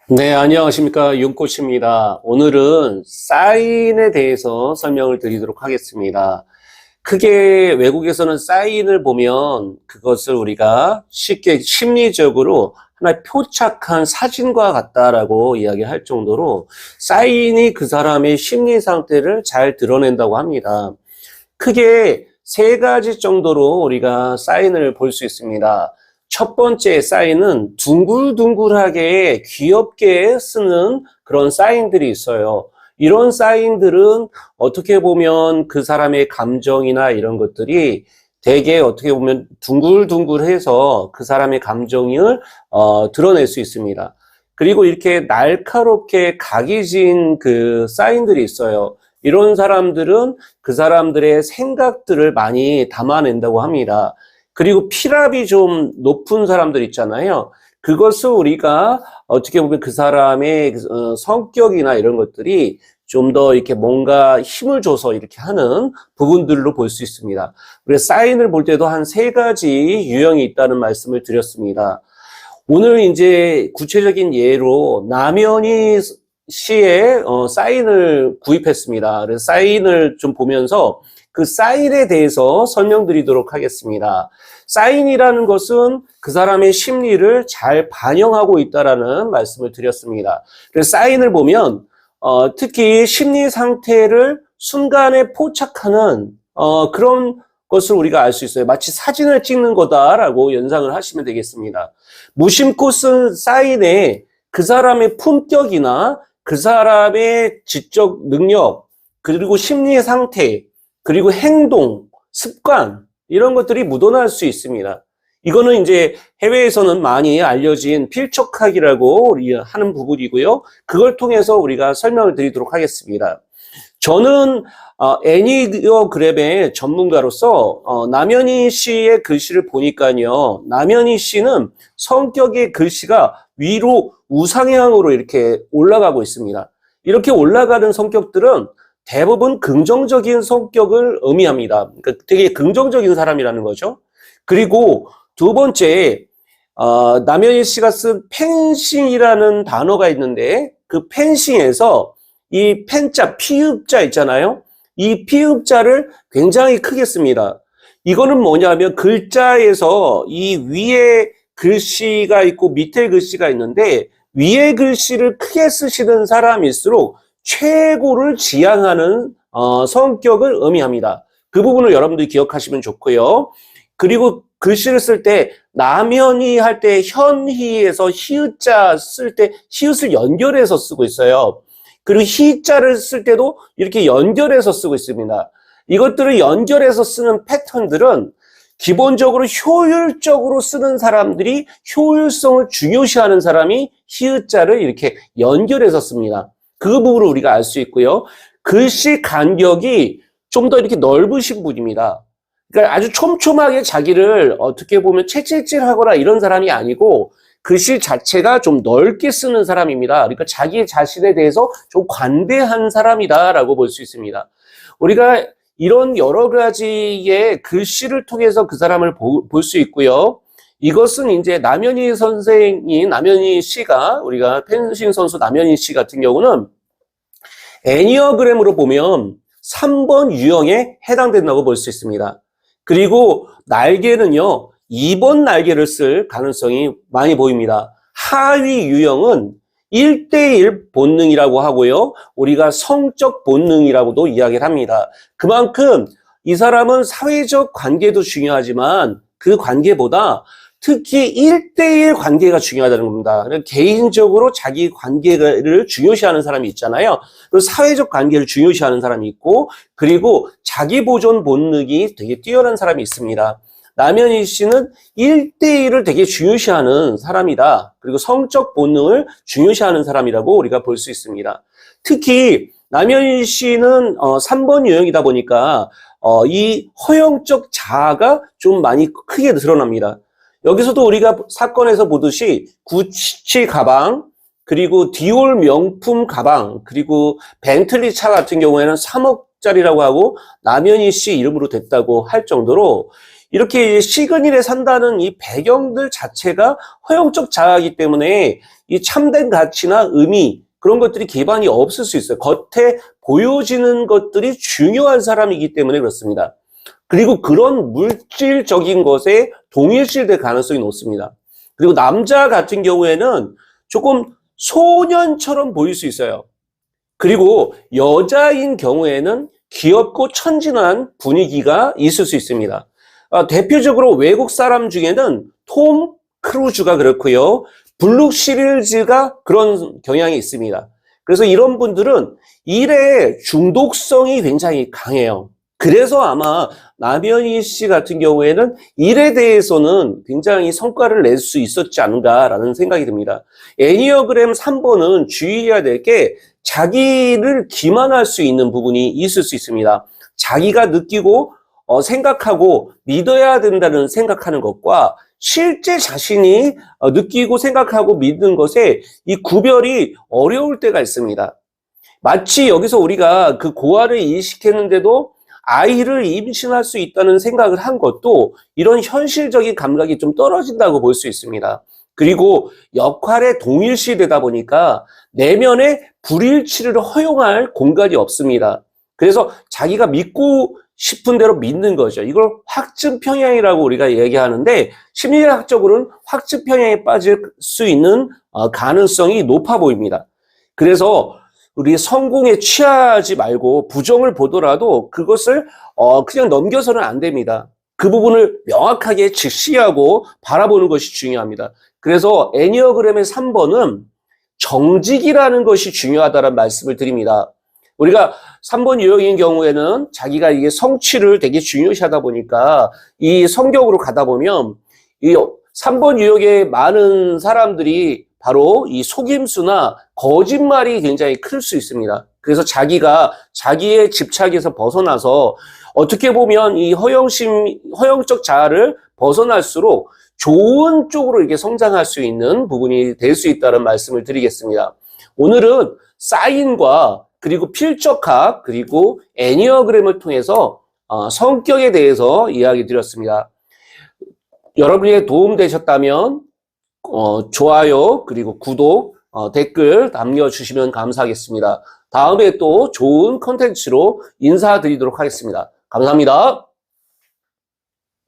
네, 안녕하십니까. 윤꽃입니다. 오늘은 사인에 대해서 설명을 드리도록 하겠습니다. 크게 외국에서는 사인을 보면 그것을 우리가 쉽게 심리적으로 하나의 표착한 사진과 같다라고 이야기할 정도로 사인이 그 사람의 심리 상태를 잘 드러낸다고 합니다. 크게 세 가지 정도로 우리가 사인을 볼 수 있습니다. 첫 번째 사인은 둥글둥글하게 귀엽게 쓰는 그런 사인들이 있어요. 이런 사인들은 어떻게 보면 그 사람의 감정이나 이런 것들이 되게 어떻게 보면 둥글둥글해서 그 사람의 감정을 드러낼 수 있습니다. 그리고 이렇게 날카롭게 각이진 그 사인들이 있어요. 이런 사람들은 그 사람들의 생각들을 많이 담아낸다고 합니다. 그리고 피랍이 좀 높은 사람들 있잖아요. 그것을 우리가 어떻게 보면 그 사람의 성격이나 이런 것들이 좀 더 이렇게 뭔가 힘을 줘서 이렇게 하는 부분들로 볼 수 있습니다. 그래서 사인을 볼 때도 한 세 가지 유형이 있다는 말씀을 드렸습니다. 오늘 이제 구체적인 예로 남현희 씨의 사인을 구입했습니다. 그래서 사인을 좀 보면서 그 사인에 대해서 설명드리도록 하겠습니다. 사인이라는 것은 그 사람의 심리를 잘 반영하고 있다라는 말씀을 드렸습니다. 그래서 사인을 보면 특히 심리 상태를 순간에 포착하는 그런 것을 우리가 알 수 있어요. 마치 사진을 찍는 거다라고 연상을 하시면 되겠습니다. 무심코 쓴 사인에 그 사람의 품격이나 그 사람의 지적 능력, 그리고 심리 상태, 그리고 행동, 습관, 이런 것들이 묻어날 수 있습니다. 이거는 이제 해외에서는 많이 알려진 필적학이라고 하는 부분이고요. 그걸 통해서 우리가 설명을 드리도록 하겠습니다. 저는 애니어그램의 전문가로서 남현희 씨의 글씨를 보니까요. 남현희 씨는 성격의 글씨가 위로 우상향으로 이렇게 올라가고 있습니다. 이렇게 올라가는 성격들은 대부분 긍정적인 성격을 의미합니다. 그러니까 되게 긍정적인 사람이라는 거죠. 그리고 두 번째, 남현희 씨가 쓴 펜싱이라는 단어가 있는데 그 펜싱에서 이 펜자, 피읍자 있잖아요. 이 피읍자를 굉장히 크게 씁니다. 이거는 뭐냐면 글자에서 이 위에 글씨가 있고 밑에 글씨가 있는데 위에 글씨를 크게 쓰시는 사람일수록 최고를 지향하는 성격을 의미합니다. 그 부분을 여러분들이 기억하시면 좋고요. 그리고 글씨를 쓸 때 남현희 할 때 현희에서 히읗자 쓸 때 히읗을 연결해서 쓰고 있어요. 그리고 희자를 쓸 때도 이렇게 연결해서 쓰고 있습니다. 이것들을 연결해서 쓰는 패턴들은 기본적으로 효율적으로 쓰는 사람들이 효율성을 중요시하는 사람이 히읗자를 이렇게 연결해서 씁니다. 그 부분을 우리가 알 수 있고요. 글씨 간격이 좀 더 이렇게 넓으신 분입니다. 그러니까 아주 촘촘하게 자기를 어떻게 보면 채찍질하거나 이런 사람이 아니고 글씨 자체가 좀 넓게 쓰는 사람입니다. 그러니까 자기 자신에 대해서 좀 관대한 사람이다라고 볼 수 있습니다. 우리가 이런 여러 가지의 글씨를 통해서 그 사람을 볼 수 있고요. 이것은 이제 남현희 선생이, 남현희 씨가, 우리가 펜싱 선수 남현희 씨 같은 경우는 애니어그램으로 보면 3번 유형에 해당된다고 볼 수 있습니다. 그리고 날개는요, 2번 날개를 쓸 가능성이 많이 보입니다. 하위 유형은 1대1 본능이라고 하고요. 우리가 성적 본능이라고도 이야기를 합니다. 그만큼 이 사람은 사회적 관계도 중요하지만 그 관계보다 특히 1대1 관계가 중요하다는 겁니다. 개인적으로 자기 관계를 중요시하는 사람이 있잖아요. 그 사회적 관계를 중요시하는 사람이 있고, 그리고 자기 보존 본능이 되게 뛰어난 사람이 있습니다. 남현희 씨는 1대1을 되게 중요시하는 사람이다. 그리고 성적 본능을 중요시하는 사람이라고 우리가 볼 수 있습니다. 특히 남현희 씨는 3번 유형이다 보니까 이 허영적 자아가 좀 많이 크게 드러납니다. 여기서도 우리가 사건에서 보듯이 구찌 가방, 그리고 디올 명품 가방, 그리고 벤틀리 차 같은 경우에는 3억짜리라고 하고 남현희 씨 이름으로 됐다고 할 정도로 이렇게 시그널에 산다는 이 배경들 자체가 허용적 자아이기 때문에 이 참된 가치나 의미 그런 것들이 기반이 없을 수 있어요. 겉에 보여지는 것들이 중요한 사람이기 때문에 그렇습니다. 그리고 그런 물질적인 것에 동일시될 가능성이 높습니다. 그리고 남자 같은 경우에는 조금 소년처럼 보일 수 있어요. 그리고 여자인 경우에는 귀엽고 천진한 분위기가 있을 수 있습니다. 대표적으로 외국 사람 중에는 톰 크루즈가 그렇고요. 블룩 시리즈가 그런 경향이 있습니다. 그래서 이런 분들은 일의 중독성이 굉장히 강해요. 그래서 아마 남현희 씨 같은 경우에는 일에 대해서는 굉장히 성과를 낼 수 있었지 않은가라는 생각이 듭니다. 애니어그램 3번은 주의해야 될 게 자기를 기만할 수 있는 부분이 있을 수 있습니다. 자기가 느끼고 생각하고 믿어야 된다는 생각하는 것과 실제 자신이 느끼고 생각하고 믿는 것에 이 구별이 어려울 때가 있습니다. 마치 여기서 우리가 그 고아를 이식했는데도 아이를 임신할 수 있다는 생각을 한 것도 이런 현실적인 감각이 좀 떨어진다고 볼 수 있습니다. 그리고 역할에 동일시되다 보니까 내면에 불일치를 허용할 공간이 없습니다. 그래서 자기가 믿고 싶은 대로 믿는 거죠. 이걸 확증 평양이라고 우리가 얘기하는데 심리학적으로는 확증 평양에 빠질 수 있는 가능성이 높아 보입니다. 그래서 우리 성공에 취하지 말고 부정을 보더라도 그것을 그냥 넘겨서는 안 됩니다. 그 부분을 명확하게 직시하고 바라보는 것이 중요합니다. 그래서 애니어그램의 3번은 정직이라는 것이 중요하다는 말씀을 드립니다. 우리가 3번 유형인 경우에는 자기가 이게 성취를 되게 중요시하다 보니까 이 성격으로 가다 보면 이 3번 유형의 많은 사람들이 바로 이 속임수나 거짓말이 굉장히 클 수 있습니다. 그래서 자기가 자기의 집착에서 벗어나서 어떻게 보면 이 허영적 자아를 벗어날수록 좋은 쪽으로 이렇게 성장할 수 있는 부분이 될 수 있다는 말씀을 드리겠습니다. 오늘은 사인과 그리고 필적학 그리고 애니어그램을 통해서 성격에 대해서 이야기 드렸습니다. 여러분에게 도움되셨다면 좋아요 그리고 구독 댓글 남겨주시면 감사하겠습니다. 다음에 또 좋은 컨텐츠로 인사드리도록 하겠습니다. 감사합니다.